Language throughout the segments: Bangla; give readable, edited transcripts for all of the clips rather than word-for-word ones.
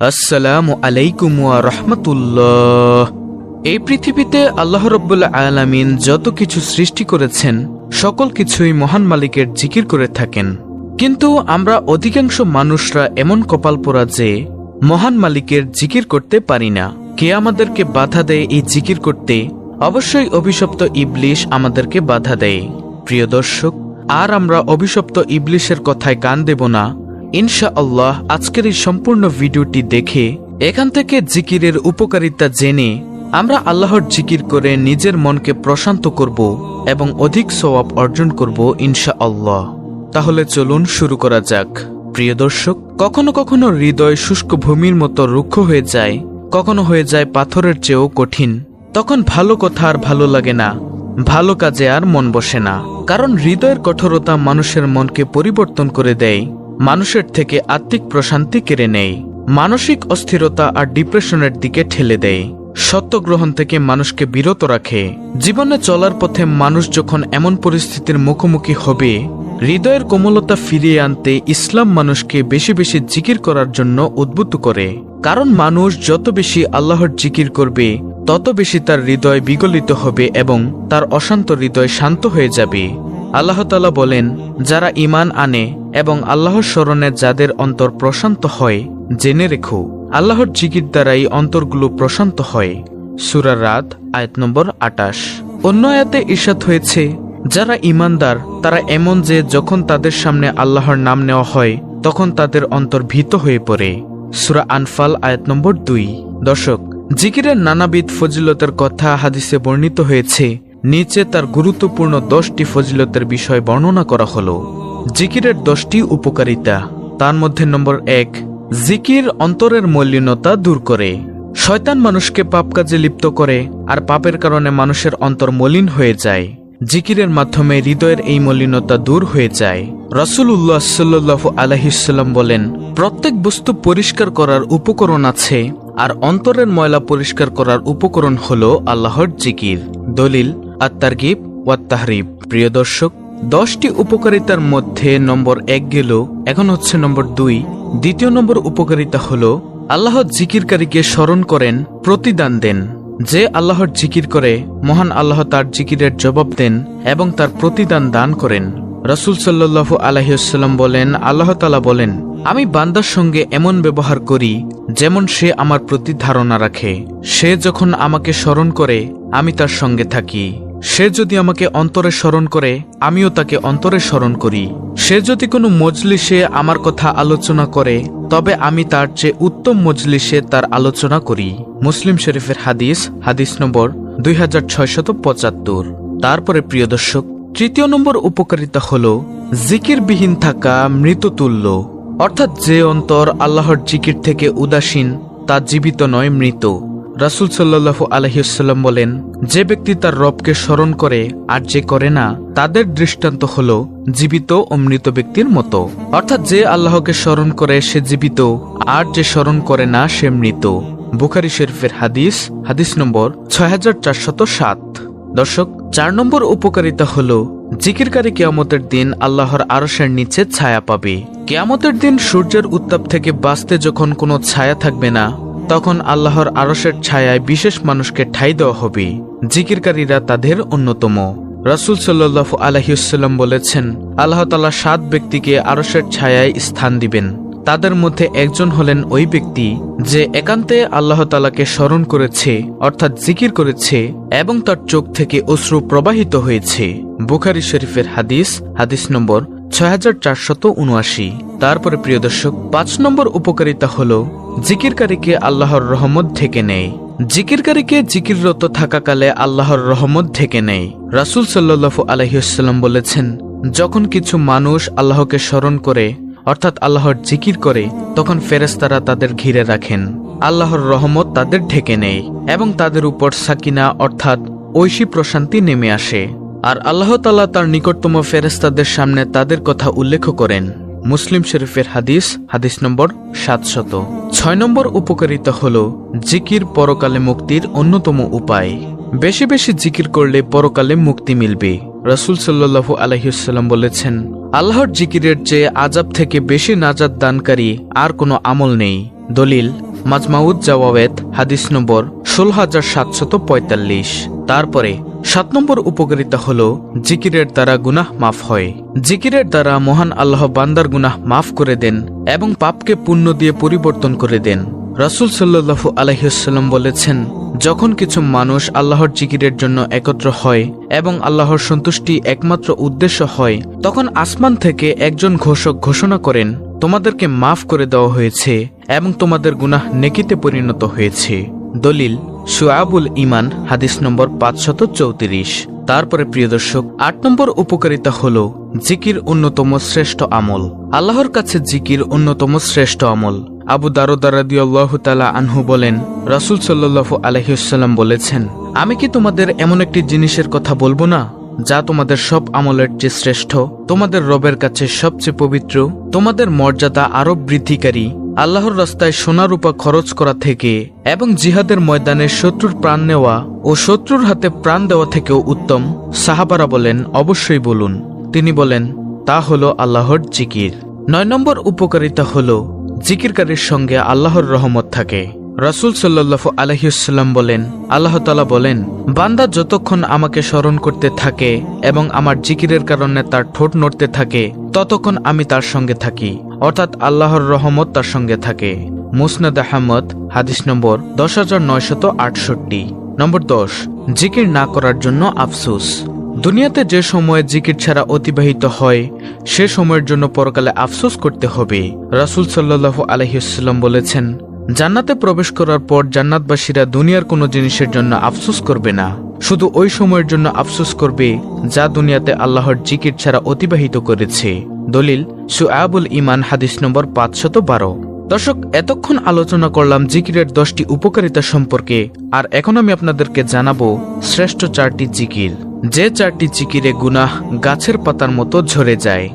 আসসালামু আলাইকুম ওয়া রাহমাতুল্লাহ। এই পৃথিবীতে আল্লাহ রাব্বুল আলামিন যত কিছু সৃষ্টি করেছেন সকল কিছুই মহান মালিকের জিকির করে থাকেন, কিন্তু আমরা অধিকাংশ মানুষরা এমন কপাল পোড়া যে মহান মালিকের জিকির করতে পারি না। কে আমাদেরকে বাধা দেয় এই জিকির করতে? অবশ্যই অভিশপ্ত ইবলিশ আমাদেরকে বাধা দেয়। প্রিয় দর্শক, আর আমরা অভিশপ্ত ইবলিশের কথায় কান দেব না। ইনশাআল্লাহ আজকের এই সম্পূর্ণ ভিডিওটি দেখে এখান থেকে জিকিরের উপকারিতা জেনে আমরা আল্লাহর জিকির করে নিজের মনকে প্রশান্ত করব এবং অধিক সওয়াব অর্জন করব ইনশাআল্লাহ। তাহলে চলুন শুরু করা যাক। প্রিয় দর্শক, কখনো কখনো হৃদয় শুষ্ক ভূমির মতো রুক্ষ হয়ে যায়, কখনো হয়ে যায় পাথরের চেয়েও কঠিন। তখন ভালো কথা আর ভালো লাগে না, ভালো কাজে আর মন বসে না। কারণ হৃদয়ের কঠোরতা মানুষের মনকে পরিবর্তন করে দেয়, মানুষের থেকে আত্মিক প্রশান্তি কেড়ে নেয়, মানসিক অস্থিরতা আর ডিপ্রেশনের দিকে ঠেলে দেয়, সত্য গ্রহণ থেকে মানুষকে বিরত রাখে। জীবনে চলার পথে মানুষ যখন এমন পরিস্থিতির মুখোমুখি হবে, হৃদয়ের কোমলতা ফিরিয়ে আনতে ইসলাম মানুষকে বেশি বেশি জিকির করার জন্য উদ্বুদ্ধ করে। কারণ মানুষ যত বেশি আল্লাহর জিকির করবে তত বেশি তার হৃদয় বিগলিত হবে এবং তার অশান্ত হৃদয় শান্ত হয়ে যাবে। আল্লাহ তাআলা বলেন, যারা ঈমান আনে এবং আল্লাহর স্মরণে যাদের অন্তর প্রশান্ত হয়, জেনে রেখো আল্লাহর জিকির দ্বারাই অন্তরগুলো প্রশান্ত হয়। সূরা রাদ আয়াত নম্বর ২৮। অন্য আয়াতে ইরশাদ হয়েছে, যারা ঈমানদার তারা এমন যে যখন তাদের সামনে আল্লাহর নাম নেওয়া হয় তখন তাদের অন্তর ভীত হয়ে পড়ে। সূরা আনফাল আয়াত নম্বর ২। দর্শক, জিকিরের নানাবিধ ফজিলতের কথা হাদিসে বর্ণিত হয়েছে। নিচে তার গুরুত্বপূর্ণ 10টি ফজিলতের বিষয় বর্ণনা করা হলো। জিকিরের 10টি উপকারিতা। তার মধ্যে নম্বর 1, জিকির অন্তরের মলিনতা দূর করে। শয়তান মানুষকে পাপ কাজে লিপ্ত করে আর পাপের কারণে মানুষের অন্তর মলিন হয়ে যায়। জিকিরের মাধ্যমে হৃদয়ের এই মলিনতা দূর হয়ে যায়। রাসূলুল্লাহ সাল্লাল্লাহু আলাইহি ওয়াসাল্লাম বলেন, প্রত্যেক বস্তু পরিষ্কার করার উপকরণ আছে আর অন্তরের ময়লা পরিষ্কার করার উপকরণ হলো আল্লাহর জিকির। দলিল আত-তারগিব ওয়াত তাহরিব। প্রিয় দর্শক, 10টি উপকারিতার মধ্যে নম্বর 1 গেল, এখন হচ্ছে নম্বর 2। দ্বিতীয় নম্বর উপকারিতা হলো আল্লাহর জিকিরকারীকে স্মরণ করেন, প্রতিদান দেন। যে আল্লাহর জিকির করে মহান আল্লাহ তার জিকিরের জবাব দেন এবং তার প্রতিদান দান করেন। রাসূল সাল্লাল্লাহু আলাইহি ওয়াসাল্লাম বলেন, আল্লাহ তাআলা বলেন, আমি বান্দার সঙ্গে এমন ব্যবহার করি যেমন সে আমার প্রতি ধারণা রাখে। সে যখন আমাকে স্মরণ করে আমি তার সঙ্গে থাকি। সে যদি আমাকে অন্তরে স্মরণ করে আমিও তাকে অন্তরে স্মরণ করি। সে যদি কোনো মজলিসে আমার কথা আলোচনা করে তবে আমি তার চেয়ে উত্তম মজলিসে তার আলোচনা করি। মুসলিম শরীফের হাদিস নম্বর 2675। তারপরে প্রিয় দর্শক, তৃতীয় নম্বর উপকারিতা হলো জিকিরবিহীন থাকা মৃততুল্য। অর্থাৎ যে অন্তর আল্লাহর জিকির থেকে উদাসীন তা জীবিত নয়, মৃত। রাসূল সাল্লাল্লাহু আলাইহি ওয়াসাল্লাম বলেন, যে ব্যক্তি তার রবকে স্মরণ করে আর যে করে না তাদের দৃষ্টান্ত হলো জীবিত ও মৃত ব্যক্তির মতো। অর্থাৎ যে আল্লাহকে স্মরণ করে সে জীবিত আর যে স্মরণ করে না সে মৃত। বুখারী শরীফের হাদিস নম্বর 6407। দর্শক, 4 নম্বর উপকারিতা হলো জিকিরকারী কিয়ামতের দিন আল্লাহর আরশের নিচে ছায়া পাবে। কিয়ামতের দিন সূর্যের উত্তাপ থেকে বাঁচতে যখন কোনো ছায়া থাকবে না তখন আল্লাহর আরশের ছায়ায় বিশেষ মানুষকে ঠাঁই দেওয়া হবে। জিকিরকারীরা তাদের অন্যতম। রাসূল সাল্লাল্লাহু আলাইহি ওয়াসাল্লাম বলেছেন, আল্লাহ তাআলা 7 ব্যক্তিকে আরশের ছায়ায় স্থান দিবেন। তাদের মধ্যে একজন হলেন ওই ব্যক্তি যে একান্তে আল্লাহ তাআলাকে স্মরণ করেছে, অর্থাৎ জিকির করেছে এবং তার চোখ থেকে অশ্রু প্রবাহিত হয়েছে। বুখারী শরীফের হাদিস নম্বর 6479। তারপরে প্রিয় দর্শক, 5 নম্বর উপকারিতা হলো জিকিরকারীকে আল্লাহর রহমত ঢেকে নেয়। জিকিরকারীকে জিকিররত থাকাকালে আল্লাহর রহমত ঢেকে নেয়। রাসূল সাল্লাল্লাহু আলাইহি ওয়াসাল্লাম বলেছেন, যখন কিছু মানুষ আল্লাহকে স্মরণ করে অর্থাৎ আল্লাহর জিকির করে তখন ফেরেশতারা তাদের ঘিরে রাখেন। আল্লাহর রহমত তাদের ঢেকে নেয় এবং তাদের উপর সাকিনা অর্থাৎ ঐশী প্রশান্তি নেমে আসে। আর আল্লাহ তাআলা তার নিকটতম ফেরেশতাদের সামনে তাদের কথা উল্লেখ করেন। মুসলিম শরীফের হাদিস নম্বর 700। 6 নম্বর উপকারিতা হলো জিকির পরকালে মুক্তির অন্যতম উপায়। বেশি বেশি জিকির করলে পরকালে মুক্তি মিলবে। রাসূল সাল্লাল্লাহু আলাইহি ওয়াসাল্লাম বলেছেন, আল্লাহর জিকিরের চেয়ে আযাব থেকে বেশি নাজাত দানকারী আর কোনো আমল নেই। দলিল মাজমাউদ জাওয়ায়েত হাদিস নম্বর 16745। তারপরে 7 নম্বর উপকারিতা হলো জিকিরের দ্বারা গুনাহ মাফ হয়। জিকিরের দ্বারা মহান আল্লাহ বান্দার গুনাহ মাফ করে দেন এবং পাপকে পুণ্য দিয়ে পরিবর্তন করে দেন। রাসূল সাল্লাল্লাহু আলাইহি ওয়াসাল্লাম বলেছেন, যখন কিছু মানুষ আল্লাহর জিকিরের জন্য একত্র হয় এবং আল্লাহর সন্তুষ্টি একমাত্র উদ্দেশ্য হয়, তখন আসমান থেকে একজন ঘোষক ঘোষণা করেন, তোমাদেরকে মাফ করে দেওয়া হয়েছে এবং তোমাদের গুনাহ নেকিতে পরিণত হয়েছে। দলিল শুআবুল ঈমান হাদিস নম্বর 534। তারপরে প্রিয় দর্শক, 8 নম্বর উপকারিতা হলো জিকির অন্যতম শ্রেষ্ঠ আমল। আল্লাহর কাছে জিকির অন্যতম শ্রেষ্ঠ আমল। আবু দারদা রাদিয়াল্লাহু তাআলা আনহু বলেন, রাসূল সাল্লাল্লাহু আলাইহি ওয়াসাল্লাম বলেছেন, আমি কি তোমাদের এমন একটি জিনিসের কথা বলবো না যা তোমাদের সব আমলের চেয়ে শ্রেষ্ঠ, তোমাদের রবের কাছে সবচেয়ে পবিত্র, তোমাদের মর্যাদা আরো বৃদ্ধিকারী, আল্লাহর রাস্তায় সোনা রূপা খরচ করা থেকে এবং জিহাদের ময়দানে শত্রুর প্রাণ নেওয়া ও শত্রুর হাতে প্রাণ দেওয়া থেকেও উত্তম? সাহাবারা বলেন, অবশ্যই বলুন। তিনি বলেন, তা হলো আল্লাহর জিকির। 9 নম্বর উপকারিতা হলো জিকিরকারীর সঙ্গে আল্লাহর রহমত থাকে। রাসূল সাল্লাল্লাহু আলাইহি ওয়াসাল্লাম বলেন, আল্লাহ তাআলা বলেন, বান্দা যতক্ষণ আমাকে স্মরণ করতে থাকে এবং আমার জিকিরের কারণে তার ঠোঁট নড়তে থাকে, ততক্ষণ আমি তার সঙ্গে থাকি, অর্থাৎ আল্লাহর রহমত তার সঙ্গে থাকে। মুসনাদ আহমদ হাদিস নম্বর 10968। নম্বর 10, জিকির না করার জন্য আফসোস। দুনিয়াতে যে সময়ে জিকির ছাড়া অতিবাহিত হয়, সে সময়ের জন্য পরকালে আফসোস করতে হবে। রাসূল সাল্লাল্লাহু আলাইহি ওয়াসাল্লাম বলেছেন, জান্নাতে প্রবেশ করার পর জান্নাতবাসীরা দুনিয়ার কোনো জিনিসের জন্য আফসোস করবে না, শুধু ওই সময়ের জন্য আফসোস করবে যা দুনিয়াতে আল্লাহর জিকির ছাড়া অতিবাহিত করেছে। দলিল শুআবুল ঈমান হাদিস নম্বর 512। দর্শক, এতক্ষণ আলোচনা করলাম জিকিরের 10টি উপকারিতা সম্পর্কে, আর এখন আমি আপনাদেরকে জানাবো শ্রেষ্ঠ 4টি জিকির, যে 4টি জিকিরে গুনাহ গাছের পাতার মতো ঝরে যায়।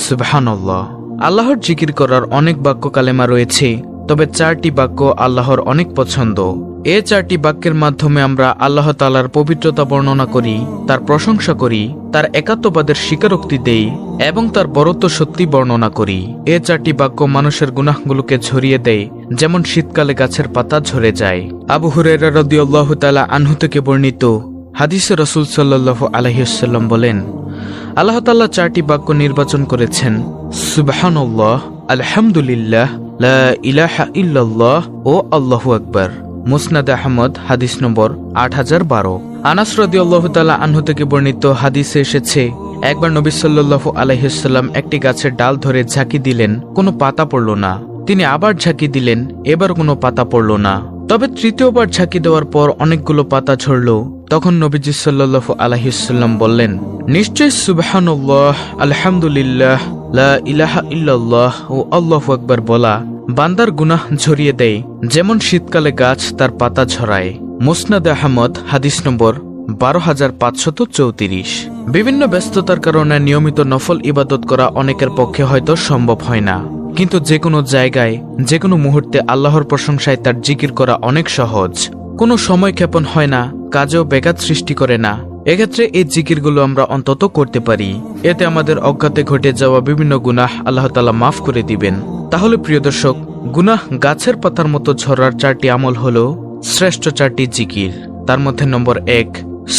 সুবহানাল্লাহ। আল্লাহর জিকির করার অনেক বাক্য কালেমা রয়েছে, তবে 4টি বাক্য আল্লাহর অনেক পছন্দ। এই 4টি বাক্যের মাধ্যমে আমরা আল্লাহ তাআলার পবিত্রতা বর্ণনা করি, তার প্রশংসা করি, তার একাত্মবাদের স্বীকারোক্তি দেই এবং তার বরত্ব সত্যি বর্ণনা করি। এই 4টি বাক্য মানুষের গুনাহগুলোকে ঝরিয়ে দেয়, যেমন শীতকালে গাছের পাতা ঝরে যায়। আবু হুরায়রা রাদিয়াল্লাহু তাআলা আনহু থেকে বর্ণিত হাদিসে রাসূল সাল্লাল্লাহু আলাইহি ওয়াসাল্লাম বলেন, আল্লাহ তাআলা 4টি বাক্য নির্বাচন করেছেন, সুবহানাল্লাহ, আলহামদুলিল্লাহ, লা ইলাহা ইল্লাল্লাহ ও আল্লাহু আকবার। মুসনাদ আহমদ হাদিস নম্বর 8012। আনাস রাদিয়াল্লাহু তাআলা আনহু থেকে বর্ণিত হাদিসে এসেছে, একবার নবী সাল্লাল্লাহু আলাইহি ওয়াসাল্লাম একটি গাছের ডাল ধরে ঝাঁকি দিলেন, কোনো পাতা পড়ল না। তিনি আবার ঝাঁকি দিলেন, এবার কোনো পাতা পড়ল না। তবে তৃতীয়বার ঝাঁকি দেওয়ার পর অনেকগুলো পাতা ঝরল। তখন নবীজি সাল্লাল্লাহু আলাইহি ওয়াসাল্লাম বললেন, নিশ্চয় সুবহানাল্লাহ, আলহামদুলিল্লাহ, লা ইলাহা ইল্লাল্লাহ ও আল্লাহু আকবার বলা বান্দার গুনাহ ঝরিয়ে দেয়, যেমন শীতকালে গাছ তার পাতা ঝরায়। মুসনাদ আহমদ হাদিস নম্বর 12534। বিভিন্ন ব্যস্ততার কারণে নিয়মিত নফল ইবাদত করা অনেকের পক্ষে হয়তো সম্ভব হয় না, কিন্তু যে কোনো জায়গায় যে কোনো মুহূর্তে আল্লাহর প্রশংসায় তার জিকির করা অনেক সহজ। কোনো সময় ক্ষেপণ হয় না, কাজেও ব্যাঘাত সৃষ্টি করে না। এক্ষেত্রে এই জিকিরগুলো আমরা অন্তত করতে পারি, এতে আমাদের অজ্ঞাতে ঘটে যাওয়া বিভিন্ন গুনাহ আল্লাহ তাআলা মাফ করে দিবেন। তাহলে প্রিয় দর্শক, গুনাহ গাছের পাতার মতো ঝরার 4টি আমল হলো শ্রেষ্ঠ 4টি জিকির। তার মধ্যে নম্বর 1,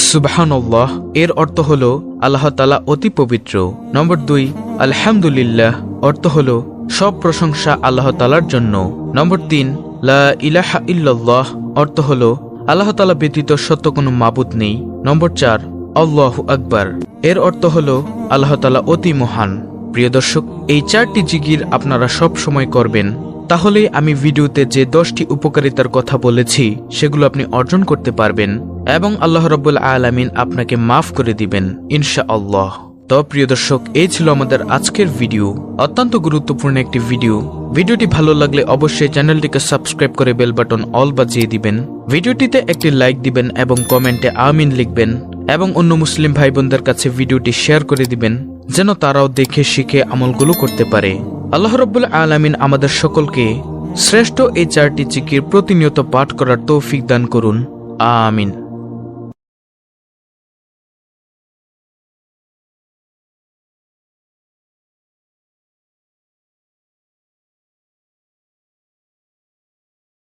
সুবহানাল্লাহ, এর অর্থ হলো আল্লাহ তাআলা অতি পবিত্র। নম্বর 2, আলহামদুলিল্লাহ, অর্থ হলো সব প্রশংসা আল্লাহ তাআলার জন্য। নম্বর 3, লা ইলাহা ইল্লাল্লাহ, অর্থ হলো আল্লাহ তাআলা ব্যতীত সত্য কোনো মাবুদ নেই। নম্বর 4, আল্লাহু আকবার, এর অর্থ হলো আল্লাহ তাআলা অতি মহান। প্রিয় দর্শক, এই 4টি জিকির আপনারা সব সময় করবেন, তাহলেই আমি ভিডিওতে যে 10টি উপকারিতার কথা বলেছি সেগুলো আপনি অর্জন করতে পারবেন এবং আল্লাহ রাব্বুল আলামিন আপনাকে মাফ করে দিবেন ইনশাআল্লাহ। তো প্রিয় দর্শক, এই ছিল আমাদের আজকের ভিডিও, অত্যন্ত গুরুত্বপূর্ণ একটি ভিডিও। ভিডিওটি ভালো লাগলে অবশ্যই চ্যানেলটিকে সাবস্ক্রাইব করে বেল বাটন অল বাজিয়ে দিবেন। ভিডিওটিতে একটি লাইক দিবেন এবং কমেন্টে আমিন লিখবেন এবং অন্য মুসলিম ভাই বোনদের কাছে ভিডিওটি শেয়ার করে দিবেন, যেন তারাও দেখে শিখে আমলগুলো করতে পারে। আল্লাহ রাব্বুল আলামিন আমাদের সকলকে শ্রেষ্ঠ এই 4টি জিকির প্রতিনিয়ত পাঠ করার তৌফিক দান করুন। আমিন।